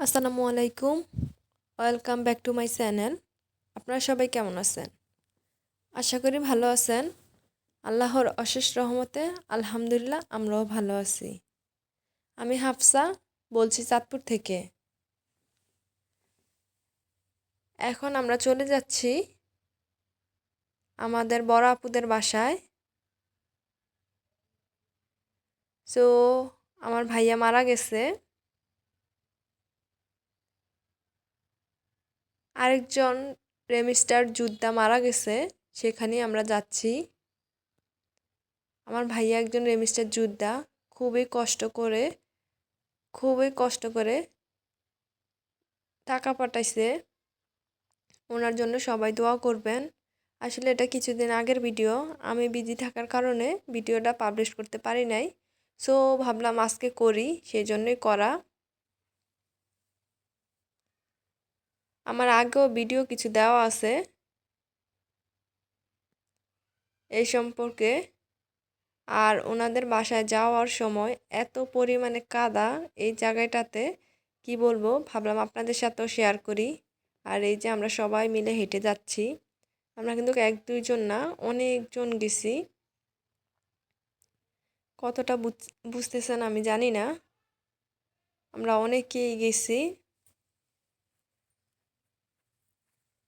আসসালামু আলাইকুম। Welcome back to my channel. আপনারা সবাই কেমন আছেন? আশা করি ভালো আছেন। আল্লাহর অশেষ রহমতে আলহামদুলিল্লাহ আমরাও ভালো আছি। আমি হাফসা বলছি চাঁদপুর থেকে। এখন আমরা চলে যাচ্ছি আমাদের বড় আপুদের বাসায়। সো আমার ভাইয়া মারা গেছে। আরেকজন রেমিস্টার যোদ্ধা মারা গেছে, সেখানেই আমরা যাচ্ছি। আমার ভাইয়া একজন রেমিস্টার যোদ্ধা, খুবই কষ্ট করে টাকা পাঠাইছে। ওনার জন্য সবাই দোয়া করবেন। আসলে এটা কিছুদিন আগের ভিডিও, আমি বিজি থাকার কারণে ভিডিওটা পাবলিশ করতে পারি নাই। সো ভাবলাম আজকে করি, সেই জন্যই করা। আমার আগেও ভিডিও কিছু দেওয়া আছে এই সম্পর্কে। আর ওনাদের বাসায় যাওয়ার সময় এত পরিমাণে কাদা এই জায়গাটাতে, কি বলবো, ভাবলাম আপনাদের সাথেও শেয়ার করি। আর এই যে আমরা সবাই মিলে হেঁটে যাচ্ছি, আমরা কিন্তু এক দুইজন না, অনেকজন গেছি। কতটা বুঝতেছেন আমি জানি না, আমরা অনেকেই গেছি।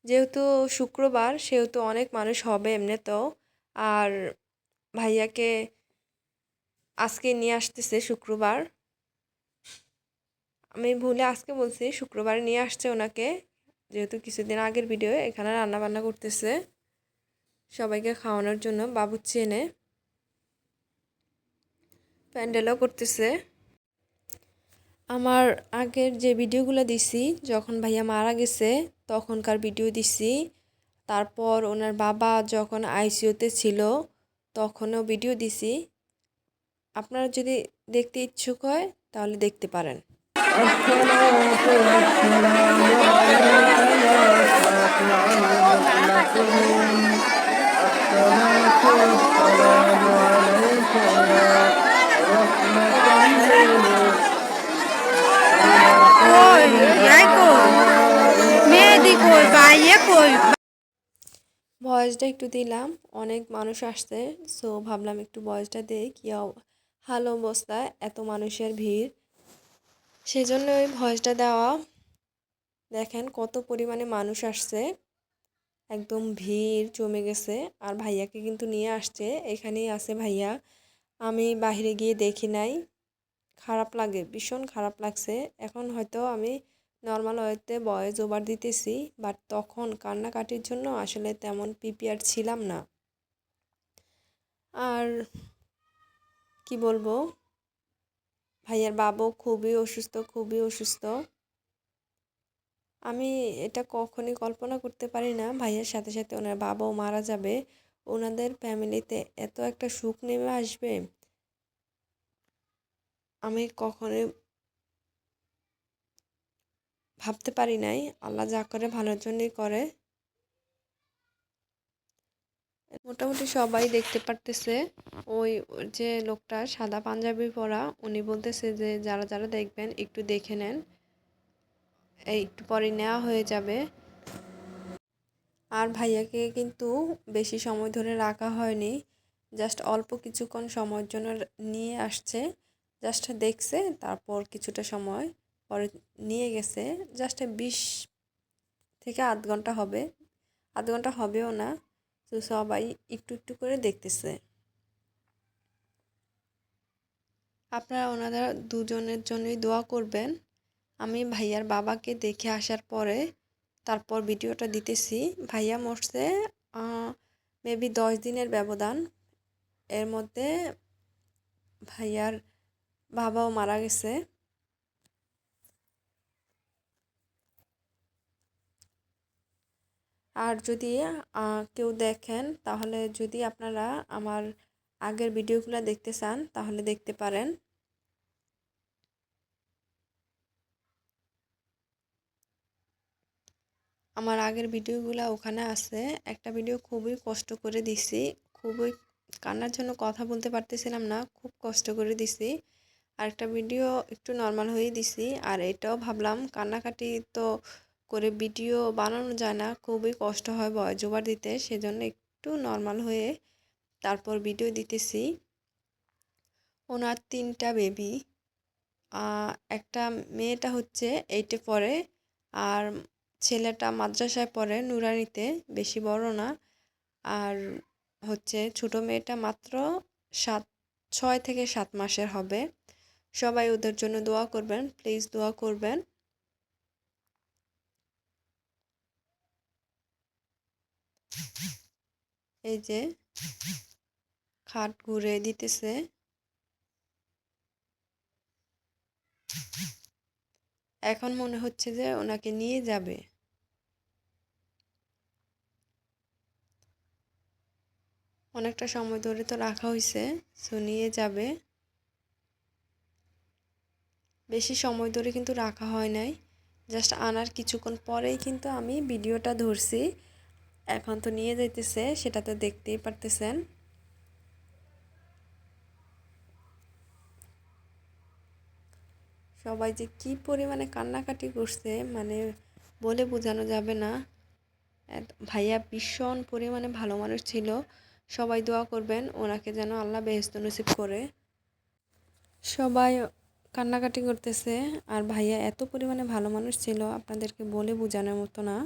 যেহেতু শুক্রবার, সেহেতু অনেক মানুষ হবে এমনিতেও। আর ভাইয়াকে আজকে নিয়ে আসতেছে শুক্রবার, আমি ভুলে আজকে বলছি, শুক্রবার নিয়ে আসছে ওনাকে। যেহেতু কিছুদিন আগের ভিডিও, এখানে রান্না বান্না করতেছে সবাইকে খাওয়ানোর জন্য, বাবুর্চি এনে প্যান্ডেলও করতেছে। আমার আগের যে ভিডিওগুলো দিছি, যখন ভাইয়া মারা গেছে তখনকার ভিডিও দিছি। তারপর ওনার বাবা যখন আইসিইউতে ছিল তখনও ভিডিও দিছি। আপনারা যদি দেখতে ইচ্ছুক হয় তাহলে দেখতে পারেন। ভয়েসটা একটু দিলাম, অনেক মানুষ আসছে, সো ভাবলাম একটু ভয়েসটা দেই। কি হাল অবস্থা, এত মানুষের ভিড়, সেজন্য ওই ভয়েসটা দেওয়া। দেখেন কত পরিমাণে মানুষ আসছে, একদম ভিড় জমে গেছে। আর ভাইয়াকে কিন্তু নিয়ে আসছে, এখানেই আছে ভাইয়া। আমি বাইরে গিয়ে দেখি নাই, খারাপ লাগে, ভীষণ খারাপ লাগছে। এখন হয়তো আমি নর্মাল ওয়েতে ভয়েস ওভার দিতেছি, বাট তখন কান্নাকাটির জন্য আসলে তেমন প্রিপেয়ার ছিলাম না। আর কি বলবো, ভাইয়ার বাবাও খুবই অসুস্থ। আমি এটা কখনই কল্পনা করতে পারি না ভাইয়ার সাথে সাথে ওনার বাবাও মারা যাবে, ওনাদের ফ্যামিলিতে এত একটা সুখ নেমে আসবে আমি কখনোই ভাবতে পারি নাই। আল্লাহ যা করে ভালোর জন্যই করে। মোটামুটি সবাই দেখতে পারতেছে। ওই যে লোকটা সাদা পাঞ্জাবি পরা, উনি বলতেছে যে যারা যারা দেখবেন একটু দেখে নেন, এই একটু পরে নেওয়া হয়ে যাবে। আর ভাইয়াকে কিন্তু বেশি সময় ধরে রাখা হয়নি, জাস্ট অল্প কিছুক্ষণ সময়ের জন্য নিয়ে আসছে। জাস্ট দেখছে, তারপর কিছুটা সময় পরে নিয়ে গেছে। জাস্ট 20 থেকে আধ ঘন্টা হবে, আধ ঘন্টা হবেও না। তো সবাই একটু একটু করে দেখতেছে। আপনারা ওনারা দুজনের জন্যই দোয়া করবেন। আমি ভাইয়ার বাবাকে দেখে আসার পরে তারপর ভিডিওটা দিতেছি। ভাইয়া মরছে মেবি 10 দিনের ব্যবধান, এর মধ্যে ভাইয়ার বাবাও মারা গেছে। আর যদি কেউ দেখেন, তাহলে যদি আপনারা আমার আগের ভিডিওগুলো দেখতে চান তাহলে দেখতে পারেন। আমার আগের ভিডিওগুলো ওখানে আছে। একটা ভিডিও খুবই কষ্ট করে দিছি, খুবই কান্নার জন্য কথা বলতে পারতেছিলাম না, খুব কষ্ট করে দিছি। আরেকটা ভিডিও একটু নর্মাল হয়ে দিছি, আর এটাও ভাবলাম কান্নাকাটি তো করে ভিডিও বানানো যায় না, খুবই কষ্ট হয় ভয়েস ওভার দিতে, সেজন্য একটু নর্মাল হয়ে তারপর ভিডিও দিতেছি। ওনার 3টা বেবি, একটা মেয়েটা হচ্ছে 8-এ পড়ে, আর ছেলেটা মাদ্রাসায় পড়ে নুরানিতে, বেশি বড় না। আর হচ্ছে ছোট মেয়েটা মাত্র 6 থেকে 7 মাসের হবে। সবাই ওদের জন্য দোয়া করবেন, প্লিজ দোয়া করবেন। এই যে খাট ঘুরে দিতেছে। এখন মনে হচ্ছে যে ওনাকে নিয়ে যাবে। অনেকটা সময় ধরে তো রাখা হয়েছে, সো নিয়ে যাবে। বেশি সময় ধরে কিন্তু রাখা হয় নাই, জাস্ট আনার কিছুক্ষণ পরেই কিন্তু আমি ভিডিওটা ধরছি। এখন তো নিয়ে যাইতেছে, সেটা তো দেখতেই পারতেছেন। সবাই যে কি পরিমাণে কান্নাকাটি করছে, মানে বলে বোঝানো যাবে না। ভাইয়া ভীষণ পরিমাণে ভালো মানুষ ছিল। সবাই দোয়া করবেন ওনাকে যেন আল্লাহ বেহেশত নসিব করে। সবাই কান্নাকাটি করতেছে, আর ভাইয়া এত পরিমাণে ভালো মানুষ ছিল, আপনাদেরকে বলে বোঝানোর মতো না।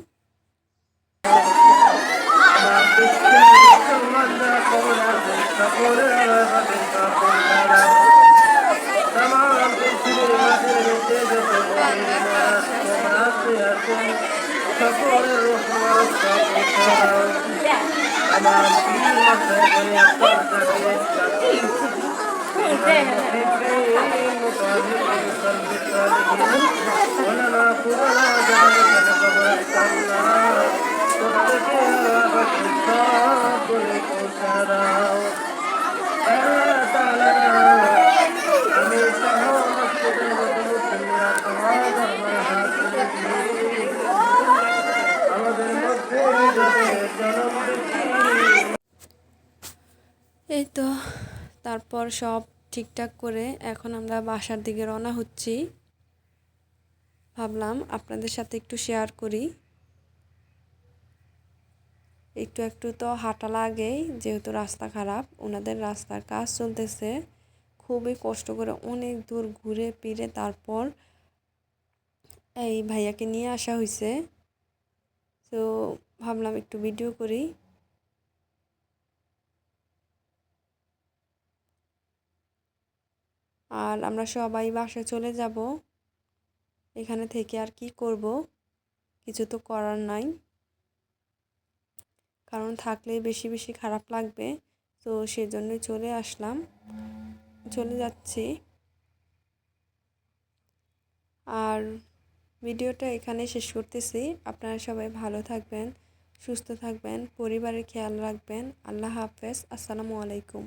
এই তো তারপর সব ঠিকঠাক করে এখন আমরা বাসার দিকে রওনা হচ্ছি। ভাবলাম আপনাদের সাথে একটু শেয়ার করি। একটু একটু তো হাঁটা লাগেই, যেহেতু রাস্তা খারাপ, ওনাদের রাস্তার কাজ চলতেছে। খুবই কষ্ট করে অনেক দূর ঘুরে ফিরে তারপর এই ভাইয়াকে নিয়ে আসা হয়েছে। তো ভাবলাম একটু ভিডিও করি। আর আমরা সবাই বাসায় চলে যাব। এখানে থেকে আর কি করব, কিছু তো করার নাই, কারণ থাকলেই বেশি বেশি খারাপ লাগবে। তো সেজন্যই চলে আসলাম, চলে যাচ্ছি। আর ভিডিওটা এখানে শেষ করতেছি। আপনারা সবাই ভালো থাকবেন, সুস্থ থাকবেন, পরিবারের খেয়াল রাখবেন। আল্লাহ হাফেজ, আসসালামু আলাইকুম।